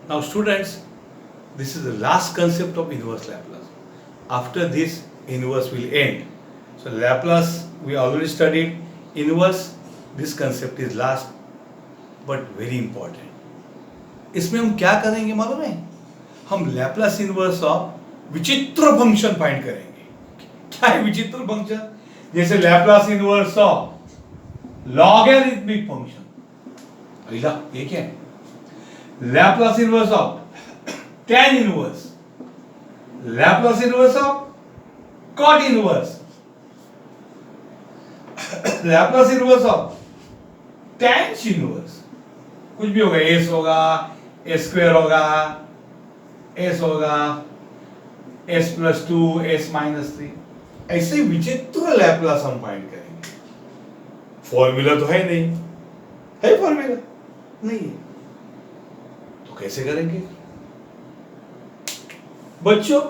Now students, this is the last concept of inverse Laplace. After this, inverse will end. So Laplace we already studied. Inverse, this concept is last but very important. इसमें हम क्या करेंगे मालूम है? हम Laplace inverse of विचित्र function find करेंगे. क्या है विचित्र फंक्शन? जैसे Laplace inverse of logarithmic function. अगला ये क्या है? Laplace inverse of tan inverse, Laplace inverse of cot inverse, Laplace inverse of tan inverse. कुछ भी होगा, एस होगा, एस स्क्वायर होगा, एस होगा, S plus two, S minus three. ऐसे विचित्र लैप्लास हम फाइंड करेंगे. फॉर्मूला तो है नहीं, है फॉर्मूला नहीं है, तो कैसे करेंगे बच्चों?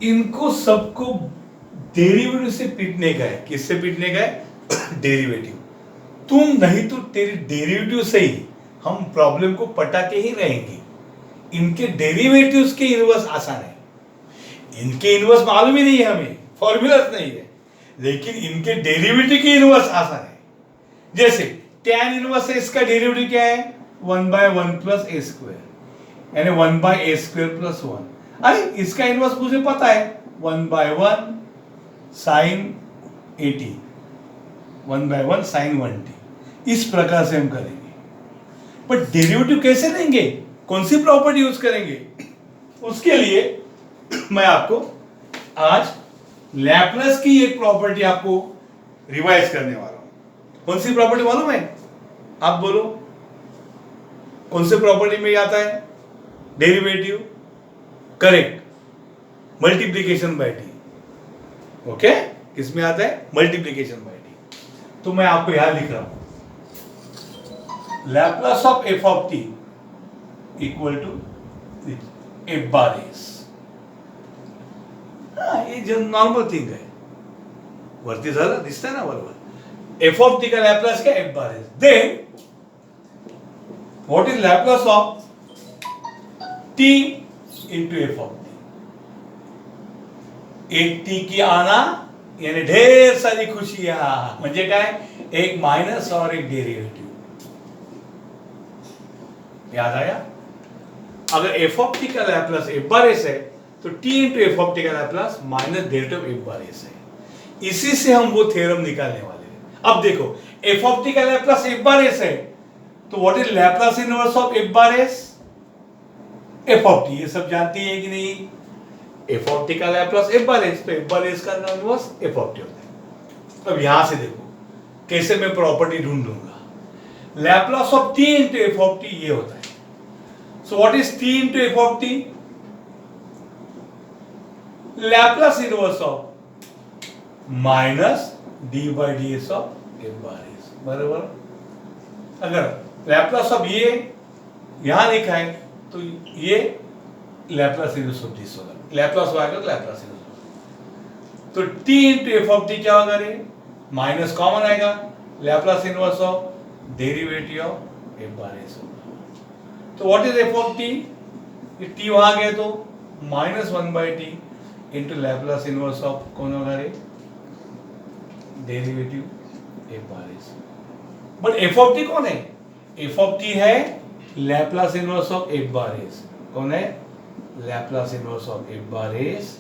इनको सबको डेरिवेटिव से पीटने का है. किससे पीटने का है? डेरिवेटिव. तुम नहीं तो तेरी डेरिवेटिव से ही हम प्रॉब्लम को पटा के ही रहेंगे. इनके डेरिवेटिव्स के इनवर्स आसान है. इनके इनवर्स मालूम ही नहीं है हमें, फॉर्मूलास नहीं है, लेकिन इनके डेरिवेटिव के इनवर्स आसान है. जैसे tan इनवर्स है, इसका डेरिवेटिव क्या है? 1/1 प्लस ए स्क्वायर, यानी 1/a स्क्वायर प्लस 1. अरे इसका इनवर्स मुझे पता है, 1/1 साइन 80, 1/1 साइन 1t. इस प्रकार से हम करेंगे. पर डेरिवेटिव कैसे लेंगे? कौन सी प्रॉपर्टी यूज करेंगे? उसके लिए मैं आपको आज लैप्लास की एक प्रॉपर्टी आपको रिवाइज करने वाला हूं. कौन सी प्रॉपर्टी मालूम है? आप बोलो, कौन से प्रॉपर्टी में आता है? Derivative, correct, multiplication by T. Okay, किसमें आता है? Multiplication by T. तो मैं आपको यहां लिख रहा हूं, Laplace of F of T equal to F bar S. ये जो नॉर्मल थिंग है, वरती झालं, दिसतंय ना बरोबर. एफ ऑफ टी का लैप्लास क्या? F bar S. Then what is Laplace of T into F of T? एक टी की आना यानी ढेर सारी खुशियां. म्हणजे काय? एक माइनस और एक डेरिवेटिव. याद आया? अगर एफ ऑफ टी का लैप्लास एफ बार एस है तो t into F of T का Laplace minus derivative f bar s है. इसी से हम वो थ्योरम निकालने वाले हैं. अब देखो, एफ ऑफ टी का लैप्लास एफ बार एस है, तो what is Laplace inverse of F bar S? F of T. ये सब जानती है कि नहीं? एफ ऑफ टी का लैप्लास एफ बार एस, तो एफ बार एस का इनवर्स एफ ऑफ टी होता है. अब यहां से देखो कैसे मैं प्रॉपर्टी ढूंढ लूंगा. Laplace of T into F of T ये होता है. So what is T into F of T? Laplace inverse of minus D by D S of F bar S. बराबर. अगर लैप्लास ऑफ ये यहां लिखा है तो ये लैप्लास इनवर्स ऑफ दिस होगा. लैप्लास आएगा तो लैप्लास इनवर्स. तो t into F of T क्या होगा रे? माइनस कॉमन आएगा, Laplace inverse of derivative of F bar S होगा. तो what is F of T? ये टी वहां गया तो minus 1/t into Laplace inverse of कौन होगा रे? Derivative f bar S. But F of T कौन है? एफ ऑफ टी है Laplace inverse of F bar S. कौन है? Laplace inverse of F bar S.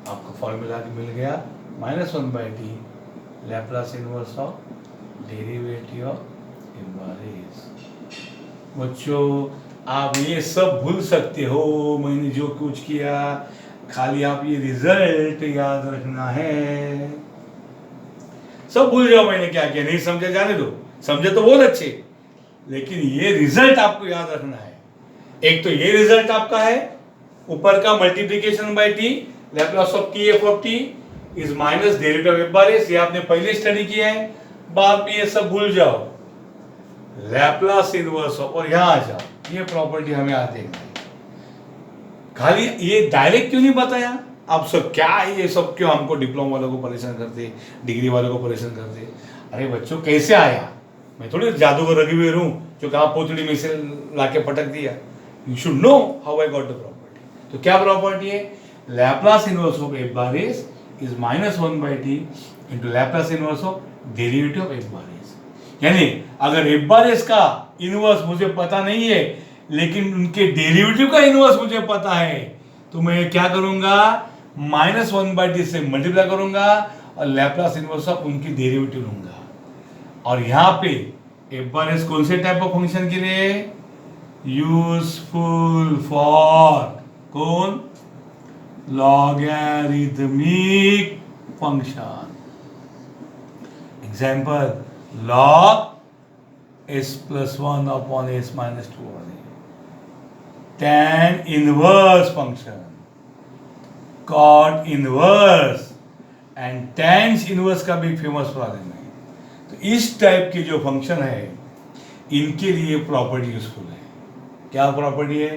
आपको फॉर्मूला मिल गया, minus 1/t Laplace inverse of derivative of F bar S. बच्चों आप ये सब भूल सकते हो, मैंने जो कुछ किया, खाली आप ये रिजल्ट याद रखना है. सब भूल जाओ मैंने क्या किया. नहीं समझे जाने दो, समझे तो बहुत अच्छे, लेकिन ये रिजल्ट आपको याद रखना है. एक तो ये रिजल्ट आपका है ऊपर का, multiplication by T, Laplace of T F of T is minus derivative of F bar S. ये आपने पहले स्टडी किया है. बाद में ये सब भूल जाओ. लैप्लास इनवर्स ऑफ, और यहां आ जाओ, ये प्रॉपर्टी हमें आती है. खाली ये डायरेक्ट क्यों नहीं बताया? आप सब क्या है, ये सब क्यों हमको डिप्लोमा वालों को परेशान करते, डिग्री वालों को परेशान करते? अरे बच्चों कैसे आया? मैं थोड़ी जादूगर रघुवीर हूं जो कहा पोतड़ी में से लाके पटक दिया. You should know how I got the property. तो क्या प्रॉपर्टी है? Laplace inverse of F bar S is -1/t into Laplace inverse of derivative of F bar S. यानी अगर एफ बार एस का इनवर्स मुझे पता नहीं है लेकिन उनके डेरिवेटिव का इनवर्स मुझे पता है, तो मैं क्या करूंगा? -1/t से मल्टीप्लाई करूंगा और लैप्लास इनवर्स ऑफ उनकी डेरिवेटिव लूंगा। और यहां पे एफ बार एस कौन से टाइप ऑफ फंक्शन के लिए यूजफुल फॉर? कौन? Logarithmic function. Example log s+1 upon s-2 tan inverse function, cot inverse and tan inverse का भी फेमस प्रॉब्लम है। तो इस टाइप के जो फंक्शन है इनके लिए प्रॉपर्टी यूजफुल है। क्या प्रॉपर्टी है?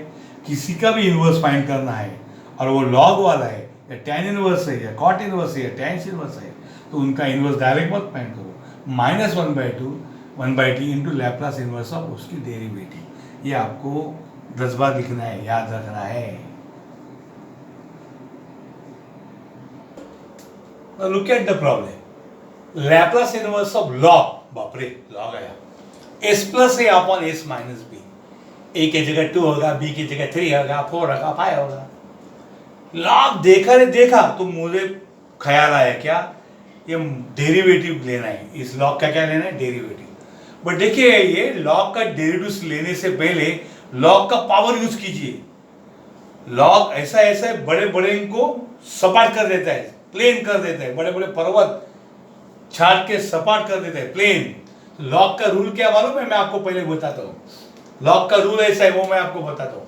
किसी का भी इनवर्स फाइंड करना है और वो लॉग वाला है या tan इनवर्स है या cot इनवर्स है या tan इनवर्स है, तो उनका इनवर्स डायरेक्ट मत फाइंड करो, -1/t into Laplace inverse of उसकी डेरिवेटिव। ये आपको 10 बार लिखना है, याद रखना है। Look at the problem. Laplace inverse of log, बाप रे लॉग आया, s+a अपॉन s-b। a की जगह 2 होगा, b की जगह 3 होगा, 4 होगा, 5 होगा। लॉग देखा रे देखा तो मुझे ख्याल आया क्या, ये डेरिवेटिव लेना है। इस लॉग का क्या लेना है? डेरिवेटिव। बट देखिए ये लॉग का डेरिवेटिव लेने से पहले लॉग का पावर यूज कीजिए। लॉग ऐसा ऐसा बड़े बड़े इनको सपाट कर देता है, प्लेन कर देता है, बड़े बड़े पर्वत छाट के सपाट कर देता है, प्लेन। लॉग का रूल क्या मालूम है? मैं आपको पहले बताता हूं। लॉग का रूल ऐसा है, वो मैं आपको बताता हूं।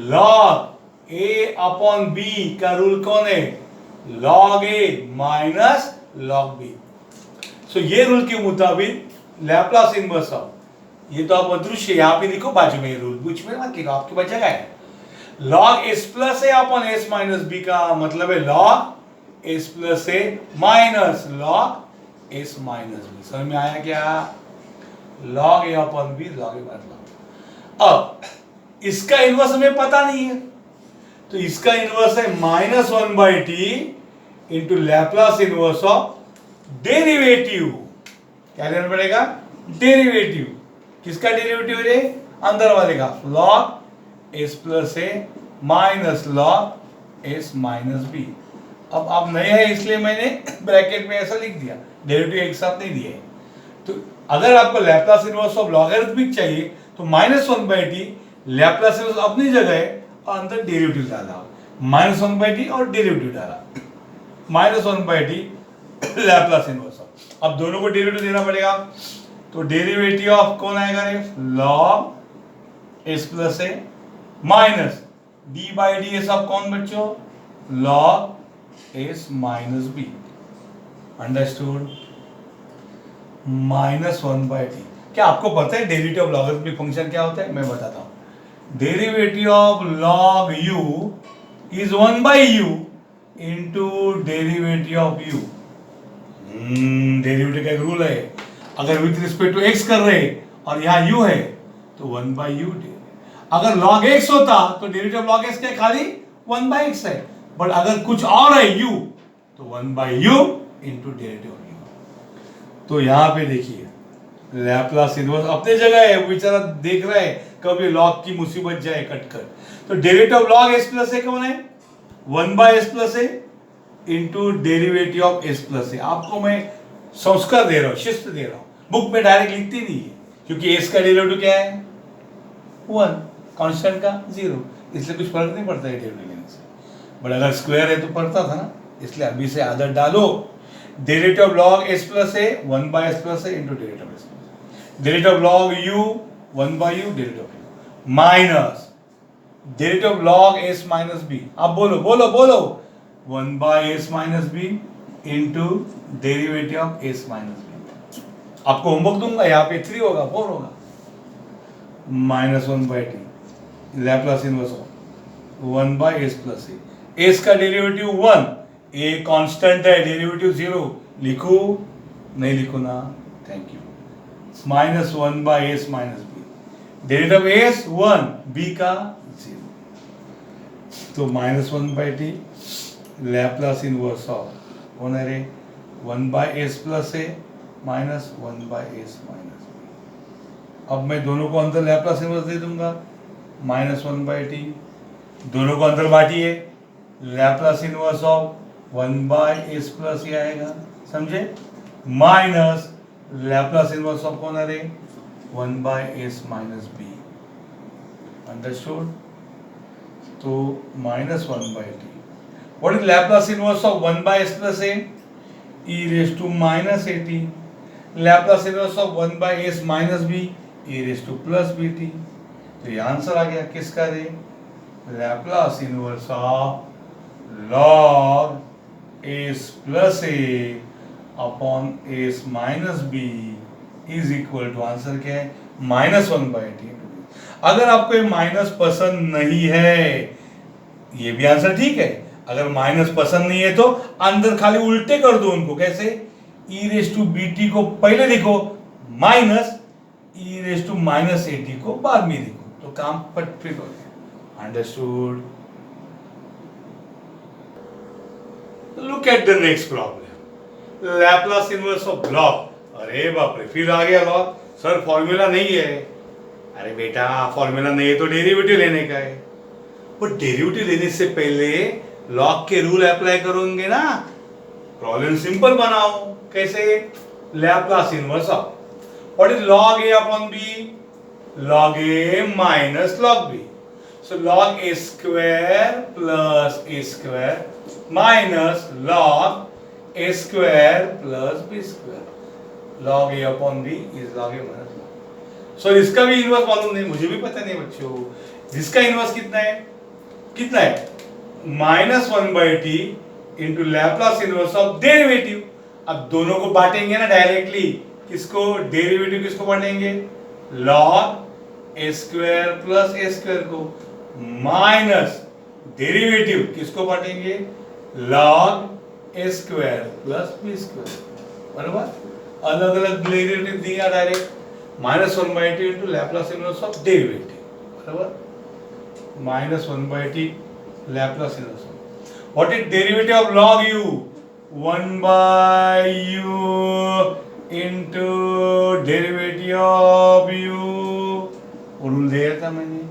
लॉग a अपॉन b का रूल कौन है? log a minus log b। सो ये रूल के मुताबिक लैप्लास इनवर्स ऑफ, ये तो आप अदृश्य यहां पे लिखो बाजू में, रूल बीच में मत लिखो, आपके पास जगह है। log s+a अपॉन s-b का मतलब है log s+a minus log s-b। समझ में आया क्या? log a upon b log a minus log। अब इसका इनवर्स हमें पता नहीं है, तो इसका इनवर्स है -1/t into Laplace inverse of derivative. क्या लेना पड़ेगा? डेरिवेटिव। किसका डेरिवेटिव है? अंदर वाले का, log s+a minus log s-b। अब नहीं है इसलिए मैंने ब्रैकेट में ऐसा लिख दिया, डेरिवेटिव एक साथ नहीं दिए। तो अगर आपको लैप्लास इनवर्स ऑफ लॉगरिथमिक चाहिए तो -1/t लैप्लास इनवर्स अपनी जगह है और अंदर डेरिवेटिव डाला, -1/t और डेरिवेटिव डाला, -1/t लैप्लास इनवर्स ऑफ। अब दोनों को डेरिवेटिव देना पड़ेगा, तो डेरिवेटिव ऑफ कौन आएगा रे? log s+a minus d/ds of कौन बच्चों? log s-b। अंडरस्टूड? -1/t। क्या आपको पता है डेरिवेटिव ऑफ लॉगरिथमिक फंक्शन क्या होता है? मैं बताता हूं। Derivative of log u is 1/u into derivative of u। Derivative का एक रूल है, अगर विथ रिस्पेक्ट टू x कर रहे और यहाँ u है तो 1/u। अगर log x होता तो डेरिवेटिव ऑफ log x क्या खाली 1/x है, बट अगर कुछ और है u तो 1/u into derivative of u। तो यहाँ पे देखिए लैप्लास इनवर्स अपने जगह है, बेचारा देख रहा है कभी लॉग की मुसीबत जाए कटकर। तो डेरिवेटिव ऑफ log s+a कौन है? 1/s+a into derivative of s+a। आपको मैं संस्कार दे रहा हूं, शिस्त दे रहा हूं, बुक में डायरेक्ट लिखती नहीं है, क्योंकि s का डेरिवेटिव क्या है? 1, कांस्टेंट का 0, इसलिए कुछ फर्क नहीं पड़ता है डेरिवेटिव लेने से। बट अगर स्क्वायर है तो पड़ता था ना, इसलिए अभी से आदत डालो। Derivative of log s+a 1/s+a into derivative of s+a। Derivative of log u 1/u derivative of u minus derivative of log s-b। आप बोलो बोलो बोलो 1/s-b into derivative of s-b। आपको होमवर्क दूंगा, यहाँ पे 3 होगा 4 होगा। -1/t Laplace inverse of 1/s+a। s का डेरिवेटिव 1, a कांस्टेंट है, डेरिवेटिव 0। लिखो? नहीं लिखो ना? Thank you. -1/s-b derivative of S 1, B का 0। तो -1/t लैप्लास इनवर्स ऑफ कौन है रे, 1/s प्लस ए माइनस 1/s माइनस बी। अब मैं दोनों को अंदर लैप्लास इनवर्स दे दूंगा, -1/t, दोनों को अंदर बांटिए, Laplace inverse of 1/s plus ये आएगा, समझे, माइनस लैप्लास इनवर्स ऑफ कौन है रे, 1/s माइनस बी। अंडरस्टूड? तो -1/t, what is Laplace inverse of 1/s plus A, e raised to minus at, Laplace inverse of 1/s minus B, e raised to plus bt। तो ये answer आ गया किसका रे, Laplace inverse of log s plus A upon s minus B is equal to, answer क्या है, -1/t। अगर आपको ये माइनस पसंद नहीं है, ये भी आंसर ठीक है। अगर माइनस पसंद नहीं है तो अंदर खाली उल्टे कर दो उनको, कैसे, e रेस टू bt को पहले लिखो, minus e raise to minus at को बाद में लिखो, तो काम परफेक्ट हो गया। Understood? Look at the next problem, Laplace inverse of log। अरे बाप रे, फिर आ गया log, सर फॉर्मूला नहीं है। अरे बेटा, फॉर्मूला नहीं है तो डेरिवेटिव लेने का है, वो डेरिवेटिव लेने से पहले लॉग के रूल अप्लाई करोगे ना। प्रॉब्लम सिंपल बनाओ, कैसे, Laplace inverse of, what is log a upon b, log a minus log b, so log a square plus a square minus log a square plus b square, log a upon b is log a minus log। सो इसका भी inverse मालूम नहीं, मुझे भी पता नहीं बच्चों, जिसका इनवर्स कितना है, कितना है, -1/t into Laplace inverse of derivative. अब दोनों को बांटेंगे ना डायरेक्टली, किसको, डेरिवेटिव किसको बांटेंगे, log a square plus a square को, माइनस डेरिवेटिव किसको बांटेंगे, log a square plus b square, बराबर। अलग अलग डेरिवेटिव दिया direct, -1/t into Laplace inverse of derivative, बराबर, -1/t Laplace inverse. What is derivative of log u, 1/u into derivative of u, rule दिया था मैंने,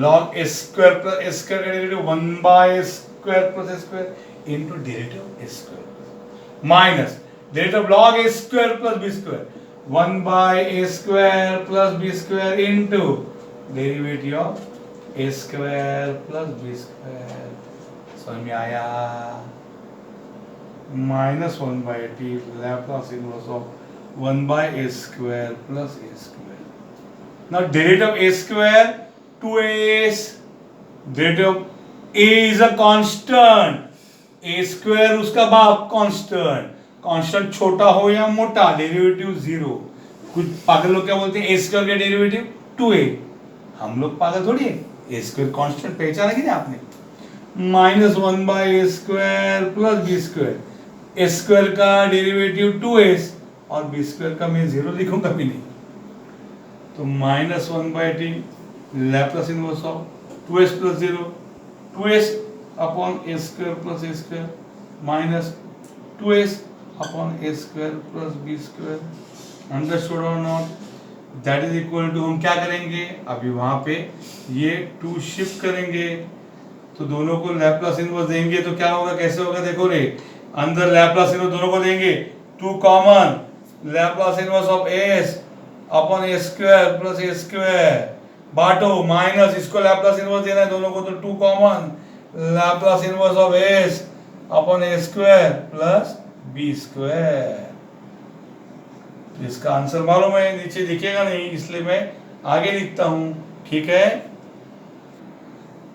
log a square plus a square का derivative 1/a square plus a square into derivative a square, minus derivative log a square plus b square 1/a square plus b square into derivative of a square plus b square. समझ में आया, -1/t Laplace inverse of 1/a square plus a square. Now derivative of a square 2as, derivative of a is a constant, a square उसका बाप constant, constant छोटा हो या मोटा, derivative 0। कुछ पागल लोग क्या बोलते हैं, a स्क्वायर का डेरिवेटिव 2a, हम लोग पागल थोड़ी है, ए स्क्वायर कांस्टेंट पहचाना कि नहीं आपने, -1/a square plus b square, a square का डेरिवेटिव 2s और b स्क्वायर का मैं 0 लिखूंगा भी नहीं, तो -1/t Laplace inverse of 2s plus 0, 2s upon a square plus a square minus 2s upon a square plus b square. Understood और not? That is equal to, हम क्या करेंगे, अभी वहां पे ये 2 शिफ्ट करेंगे, तो दोनों को लैप्लास इनवर्स देंगे तो क्या होगा, कैसे होगा, देखो रे, अंदर लैप्लास इनवर्स दोनों को देंगे, 2 common, Laplace inverse of s upon a square plus a square, बांटो, माइनस इसको लैप्लास इनवर्स देना है दोनों को, तो 2 common, Laplace inverse of s upon a square plus b square. इसका आंसर मालूम है, नीचे दिखेगा नहीं इसलिए मैं आगे लिखता हूं, ठीक है।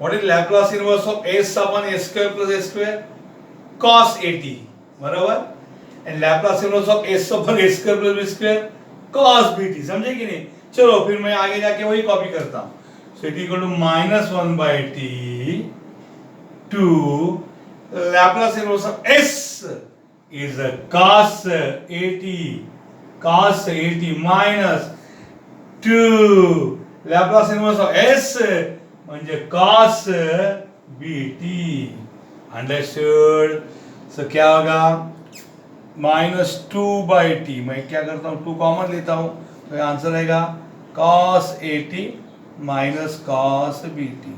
What is Laplace inverse of s upon a square plus a square, cos at, बराबर, and Laplace inverse of s upon a square plus b square cos bt, समझे कि नहीं। चलो फिर मैं आगे जाके वही कॉपी करता हूं, so it equal to -1/t to Laplace inverse of s is cos at, cos 80 minus 2 Laplace inverse of S म्हणजे कॉस बीटी। अंडरस्टूड? सो क्या होगा, -2/t, मैं क्या करता हूँ 2 कॉमन लेता हूँ, तो आंसर आएगा cos AT minus cos BT।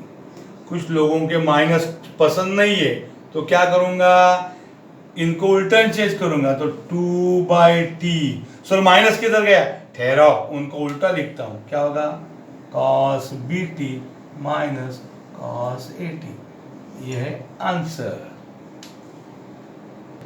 कुछ लोगों के माइनस पसंद नहीं है तो क्या करूंगा, इनको उल्टा चेंज करूंगा, तो 2/t। सर माइनस किधर गया, ठहराओ, उनको उल्टा लिखता हूं, क्या होगा cos BT minus cos AT। यह है आंसर।